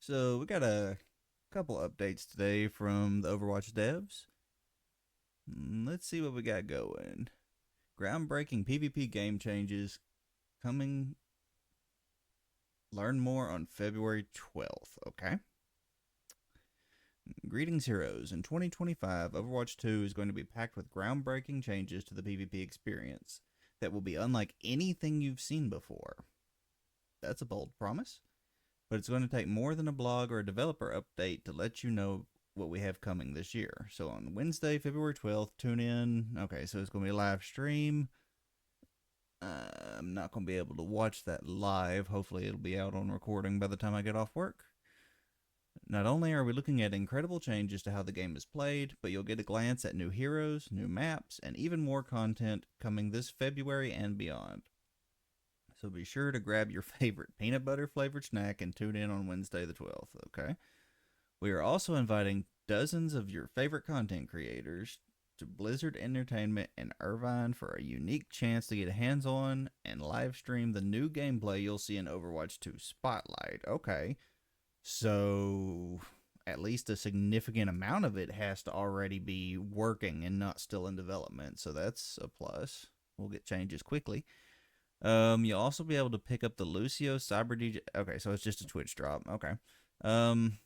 So we got a couple updates today from the Overwatch devs. Let's see what we got going. Groundbreaking PvP game changes coming. Learn more on February 12th. Okay. Greetings, heroes. In 2025, Overwatch 2 is going to be packed with groundbreaking changes to the PvP experience that will be unlike anything you've seen before. That's a bold promise, but it's going to take more than a blog or a developer update to let you know what we have coming this year. So on Wednesday, February 12th, tune in. Okay, so it's going to be a live stream. I'm not going to be able to watch that live. Hopefully, it'll be out on recording by the time I get off work. Not only are we looking at incredible changes to how the game is played, but you'll get a glance at new heroes, new maps, and even more content coming this February and beyond. So be sure to grab your favorite peanut butter flavored snack and tune in on Wednesday the 12th, okay? We are also inviting dozens of your favorite content creators to Blizzard Entertainment in Irvine for a unique chance to get hands on and live stream the new gameplay you'll see in Overwatch 2 Spotlight. Okay, so at least a significant amount of it has to already be working and not still in development, so that's a plus. We'll get changes quickly. You'll also be able to pick up the Lucio Cyber DJ. Okay, so it's just a Twitch drop. Okay. Um,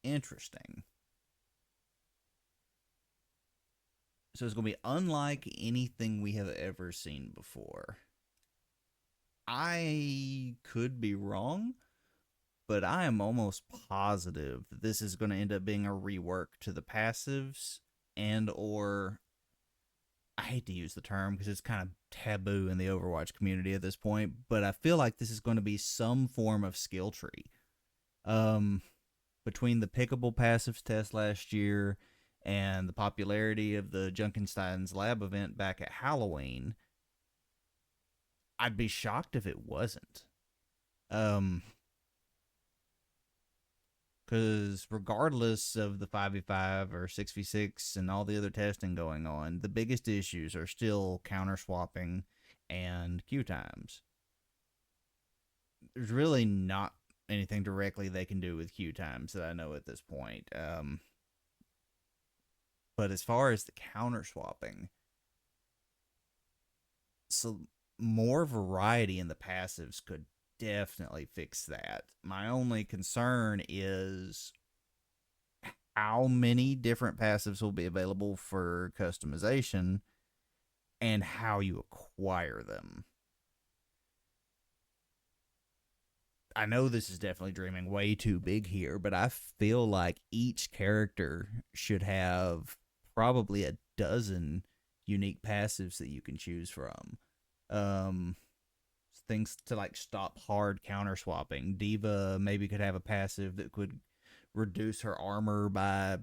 Interesting. So it's going to be unlike anything we have ever seen before. I could be wrong, but I am almost positive that this is going to end up being a rework to the passives and or I hate to use the term because it's kind of taboo in the Overwatch community at this point, but I feel like this is going to be some form of skill tree. Um Between the pickable passives test last year and the popularity of the Junkenstein's lab event back at Halloween, I'd be shocked if it wasn't. Um, because regardless of the 5v5 or 6v6 and all the other testing going on, the biggest issues are still counter swapping and queue times. There's really not anything directly they can do with queue times that I know at this point. But as far as the counter swapping, so more variety in the passives could definitely fix that. My only concern is how many different passives will be available for customization and how you acquire them. I know this is definitely dreaming way too big here, but I feel like each character should have probably a dozen unique passives that you can choose from. Um, Things to like stop hard counter swapping. Diva maybe could have a passive that could reduce her armor by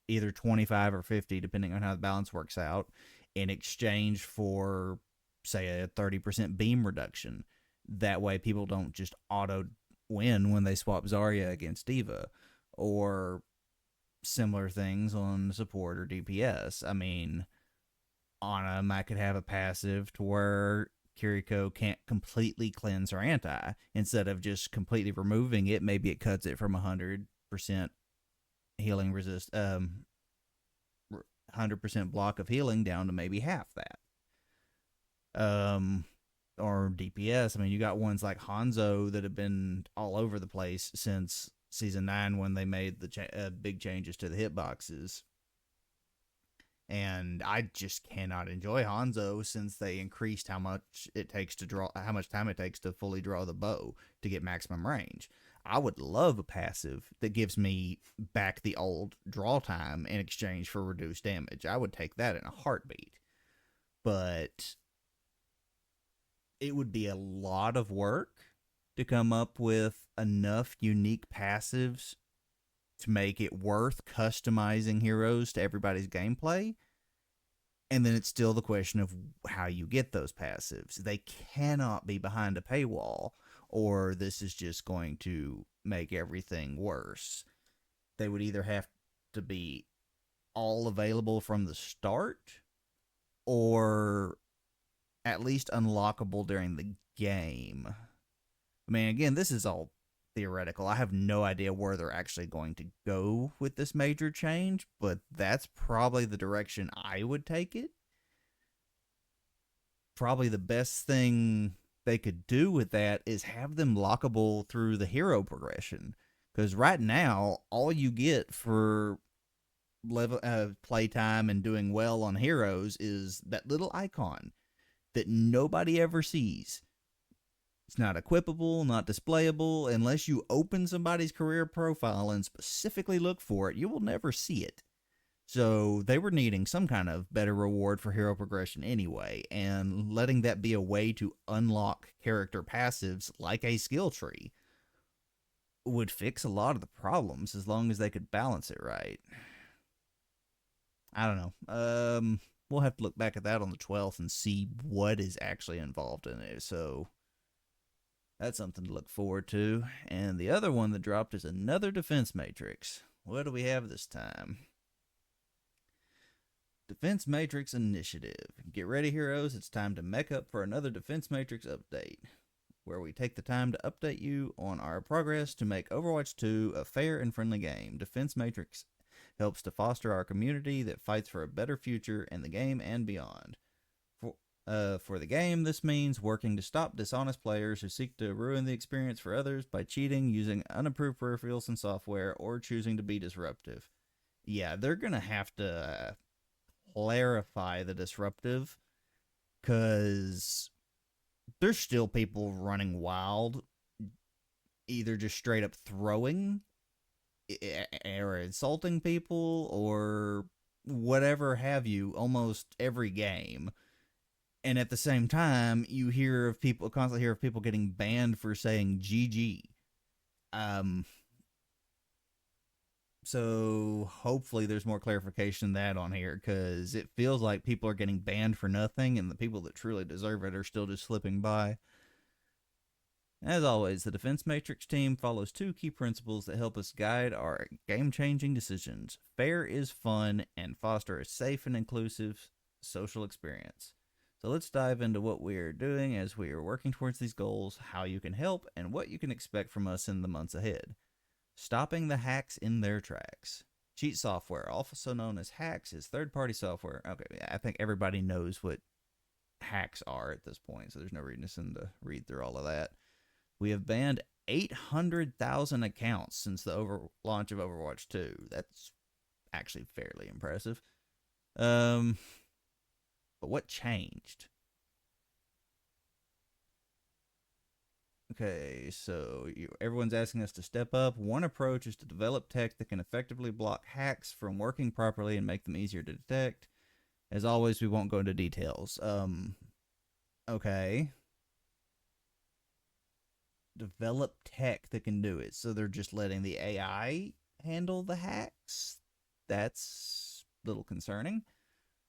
either 25 or 50, depending on how the balance works out, in exchange for, say, a 30% beam reduction. That way, people don't just auto win when they swap Zarya against Diva, or similar things on support or DPS. I mean, Ana might could have a passive to where Kiriko can't completely cleanse her anti. Instead of just completely removing it, maybe it cuts it from 100% healing resist, 100% block of healing down to maybe half that. Or DPS. I mean, you got ones like Hanzo that have been all over the place since season 9 when they made the big changes to the hitboxes. And I just cannot enjoy Hanzo since they increased how much time it takes to fully draw the bow to get maximum range. I would love a passive that gives me back the old draw time in exchange for reduced damage. I would take that in a heartbeat. But it would be a lot of work to come up with enough unique passives to make it worth customizing heroes to everybody's gameplay. And then it's still the question of how you get those passives. They cannot be behind a paywall, or this is just going to make everything worse. They would either have to be all available from the start, or at least unlockable during the game. I mean, again, this is all theoretical. I have no idea where they're actually going to go with this major change, but that's probably the direction I would take it. Probably the best thing they could do with that is have them lockable through the hero progression. Because right now, all you get for level playtime and doing well on heroes is that little icon that nobody ever sees. It's not equipable, not displayable. Unless you open somebody's career profile and specifically look for it, you will never see it. So they were needing some kind of better reward for hero progression anyway, and letting that be a way to unlock character passives like a skill tree would fix a lot of the problems as long as they could balance it right. I don't know. We'll have to look back at that on the 12th and see what is actually involved in it. So that's something to look forward to. And the other one that dropped is another defense matrix. What do we have this time? Defense Matrix Initiative. Get ready, heroes. It's time to mech up for another Defense Matrix update, where we take the time to update you on our progress to make Overwatch 2 a fair and friendly game. Defense Matrix helps to foster our community that fights for a better future in the game and beyond. For the game, this means working to stop dishonest players who seek to ruin the experience for others by cheating, using unapproved peripherals and software, or choosing to be disruptive. Yeah, they're going to have to clarify the disruptive, because there's still people running wild, either just straight up throwing or insulting people or whatever have you almost every game. And at the same time, you constantly hear of people getting banned for saying GG. So hopefully there's more clarification than that on here, because it feels like people are getting banned for nothing, and the people that truly deserve it are still just slipping by. As always, the Defense Matrix team follows two key principles that help us guide our game-changing decisions. Fair is fun, and foster a safe and inclusive social experience. So let's dive into what we are doing as we are working towards these goals, how you can help, and what you can expect from us in the months ahead. Stopping the hacks in their tracks. Cheat software, also known as hacks, is third-party software. Okay, I think everybody knows what hacks are at this point, so there's no reason to read through all of that. We have banned 800,000 accounts since the launch of Overwatch 2. That's actually fairly impressive. But what changed? Okay, so everyone's asking us to step up. One approach is to develop tech that can effectively block hacks from working properly and make them easier to detect. As always, we won't go into details. Okay. Develop tech that can do it. So they're just letting the AI handle the hacks? That's a little concerning.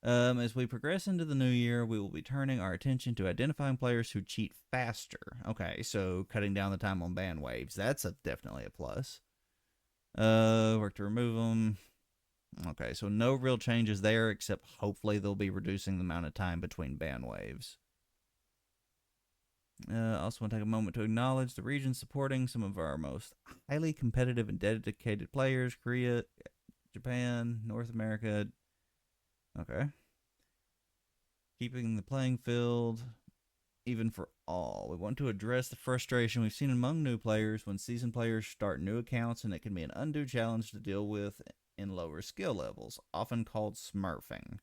As we progress into the new year, we will be turning our attention to identifying players who cheat faster. Okay, so cutting down the time on ban waves. That's definitely a plus. Work to remove them. Okay, so no real changes there, except hopefully they'll be reducing the amount of time between ban waves. Also want to take a moment to acknowledge the region supporting some of our most highly competitive and dedicated players. Korea, Japan, North America. Okay. Keeping the playing field even for all. We want to address the frustration we've seen among new players when seasoned players start new accounts, and it can be an undue challenge to deal with in lower skill levels, often called smurfing.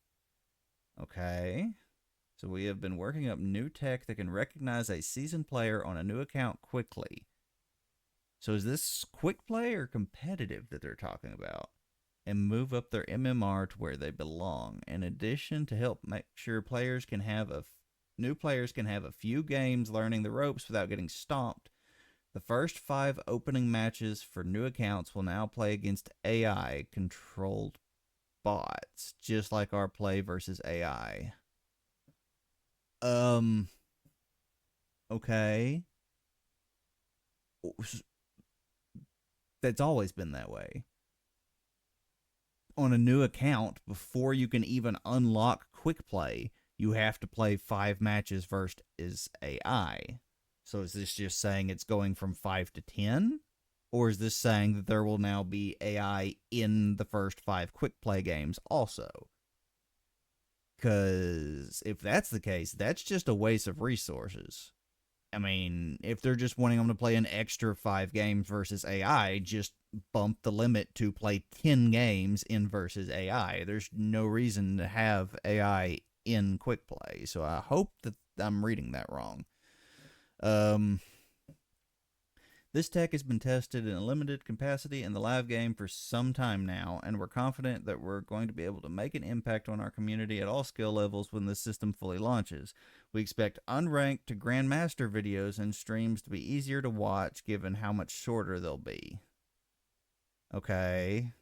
Okay. So we have been working up new tech that can recognize a seasoned player on a new account quickly. So is this quick play or competitive that they're talking about? And move up their MMR to where they belong. In addition, to help make sure new players can have a few games learning the ropes without getting stomped, the first 5 opening matches for new accounts will now play against AI-controlled bots, just like our play versus AI. Okay. That's always been that way. On a new account, before you can even unlock quick play, you have to play 5 matches versus AI. So is this just saying it's going from 5 to 10? Or is this saying that there will now be AI in the first 5 quick play games also? Because if that's the case, that's just a waste of resources. I mean, if they're just wanting them to play an extra 5 games versus AI, just bump the limit to play 10 games in versus AI. There's no reason to have AI in quick play. So I hope that I'm reading that wrong. Um, this tech has been tested in a limited capacity in the live game for some time now, and we're confident that we're going to be able to make an impact on our community at all skill levels when the system fully launches. We expect unranked to grandmaster videos and streams to be easier to watch given how much shorter they'll be. Okay.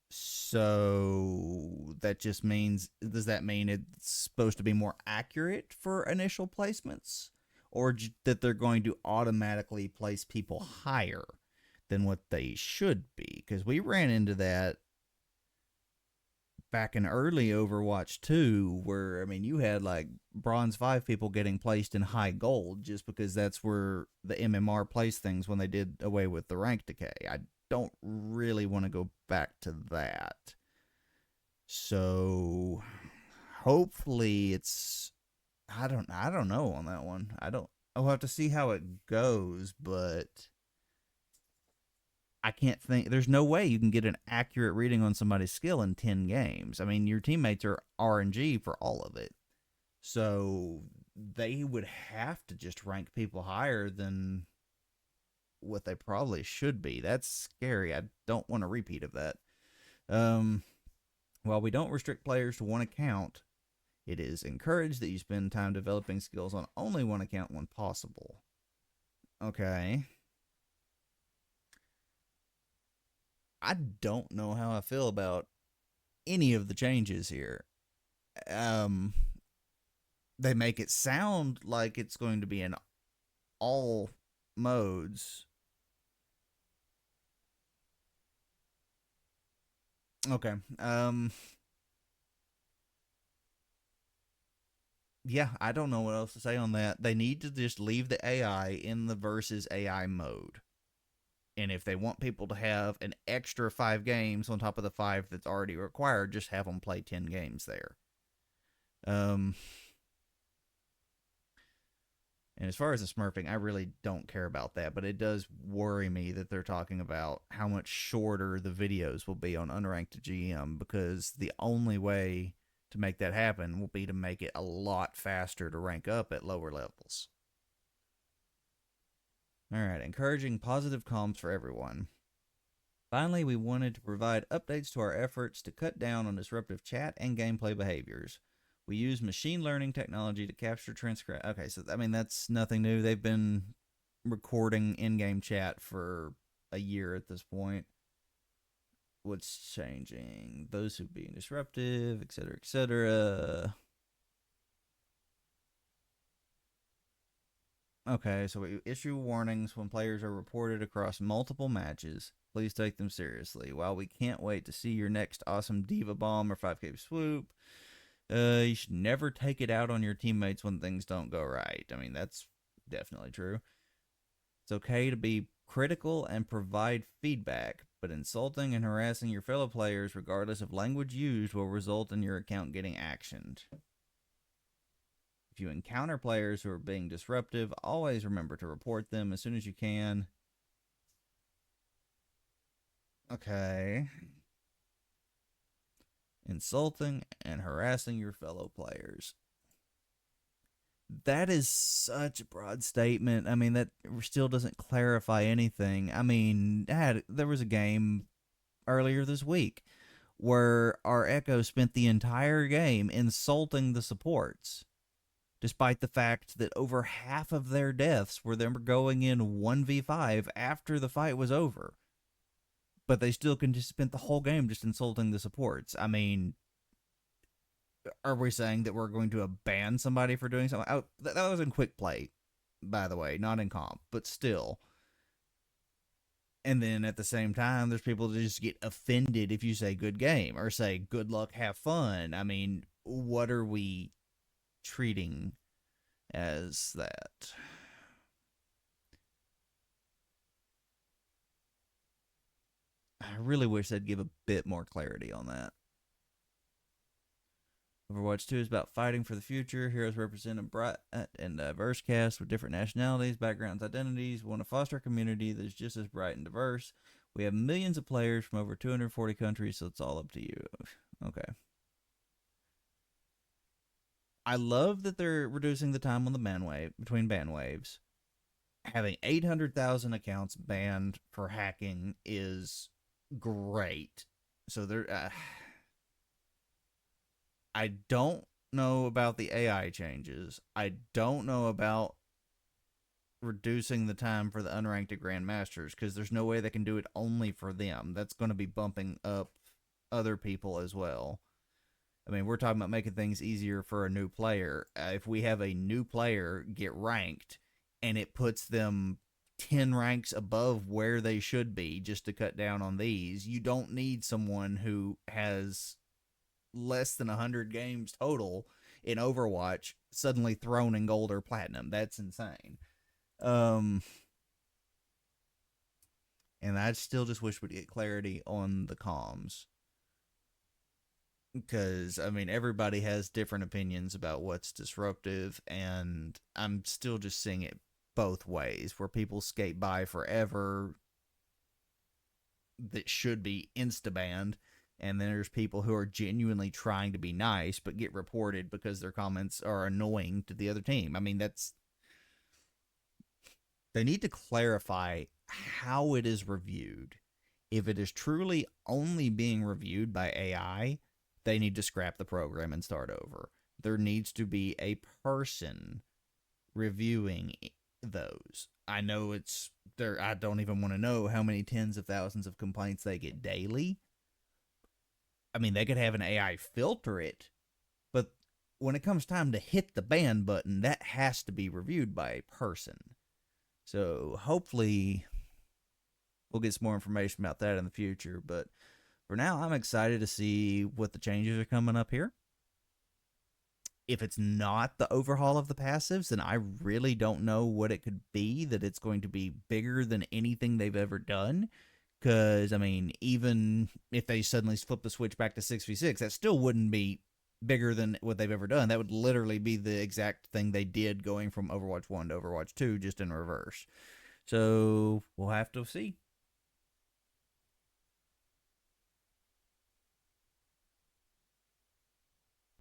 So that just means, does that mean it's supposed to be more accurate for initial placements? Or that they're going to automatically place people higher than what they should be? Because we ran into that back in early Overwatch 2, where, I mean, you had like Bronze 5 people getting placed in high gold just because that's where the MMR placed things when they did away with the rank decay. I don't really want to go back to that. So hopefully it's, I don't know on that one. I'll have to see how it goes, but I can't think. There's no way you can get an accurate reading on somebody's skill in 10 games. I mean, your teammates are RNG for all of it. So they would have to just rank people higher than what they probably should be. That's scary. I don't want a repeat of that. Um, while we don't restrict players to one account, it is encouraged that you spend time developing skills on only one account when possible. Okay. I don't know how I feel about any of the changes here. Um, they make it sound like it's going to be in all modes. Okay. Yeah, I don't know what else to say on that. They need to just leave the AI in the versus AI mode. And if they want people to have an extra 5 games on top of the 5 that's already required, just have them play 10 games there. Um, and as far as the smurfing, I really don't care about that, but it does worry me that they're talking about how much shorter the videos will be on unranked GM, because the only way to make that happen will be to make it a lot faster to rank up at lower levels. All right, encouraging positive comms for everyone. Finally, we wanted to provide updates to our efforts to cut down on disruptive chat and gameplay behaviors. We use machine learning technology to capture transcript. Okay, so I mean that's nothing new. They've been recording in-game chat for a year at this point. What's changing? Those who being disruptive, etc., etc. Okay, so we issue warnings when players are reported across multiple matches. Please take them seriously. While we can't wait to see your next awesome Diva Bomb or 5K swoop, you should never take it out on your teammates when things don't go right. I mean, that's definitely true. It's okay to be critical and provide feedback, but insulting and harassing your fellow players, regardless of language used, will result in your account getting actioned. If you encounter players who are being disruptive, always remember to report them as soon as you can. Okay. Insulting and harassing your fellow players. That is such a broad statement. I mean, that still doesn't clarify anything. I mean, there was a game earlier this week where our Echo spent the entire game insulting the supports, despite the fact that over half of their deaths were them going in 1v5 after the fight was over. But they still can just spend the whole game just insulting the supports. I mean, are we saying that we're going to ban somebody for doing something? Oh, that was in quick play, by the way, not in comp, but still. And then at the same time, there's people that just get offended if you say good game or say good luck, have fun. I mean, what are we treating as that? I really wish they'd give a bit more clarity on that. Overwatch 2 is about fighting for the future. Heroes represent a bright and diverse cast with different nationalities, backgrounds, identities. We want to foster a community that is just as bright and diverse. We have millions of players from over 240 countries, so it's all up to you. Okay. I love that they're reducing the time on the ban wave between ban waves. Having 800,000 accounts banned for hacking is great. So they're I don't know about the AI changes. I don't know about reducing the time for the unranked to grandmasters because there's no way they can do it only for them. That's going to be bumping up other people as well. I mean, we're talking about making things easier for a new player. If we have a new player get ranked and it puts them 10 ranks above where they should be just to cut down on these, you don't need someone who has less than 100 games total in Overwatch suddenly thrown in gold or platinum. That's insane. Um, and I still just wish we'd get clarity on the comms because I mean everybody has different opinions about what's disruptive, and I'm still just seeing it both ways where people skate by forever that should be insta banned, and then there's people who are genuinely trying to be nice but get reported because their comments are annoying to the other team. I mean, that's they need to clarify how it is reviewed. If it is truly only being reviewed by AI, they need to scrap the program and start over. There needs to be a person reviewing those. I know it's there. I don't even want to know how many tens of thousands of complaints they get daily. I mean, they could have an AI filter it, but when it comes time to hit the ban button, that has to be reviewed by a person. So hopefully we'll get some more information about that in the future. But for now, I'm excited to see what the changes are coming up here. If it's not the overhaul of the passives, then I really don't know what it could be that it's going to be bigger than anything they've ever done. Because, I mean, even if they suddenly flip the switch back to 6v6, that still wouldn't be bigger than what they've ever done. That would literally be the exact thing they did going from Overwatch 1 to Overwatch 2, just in reverse. So we'll have to see.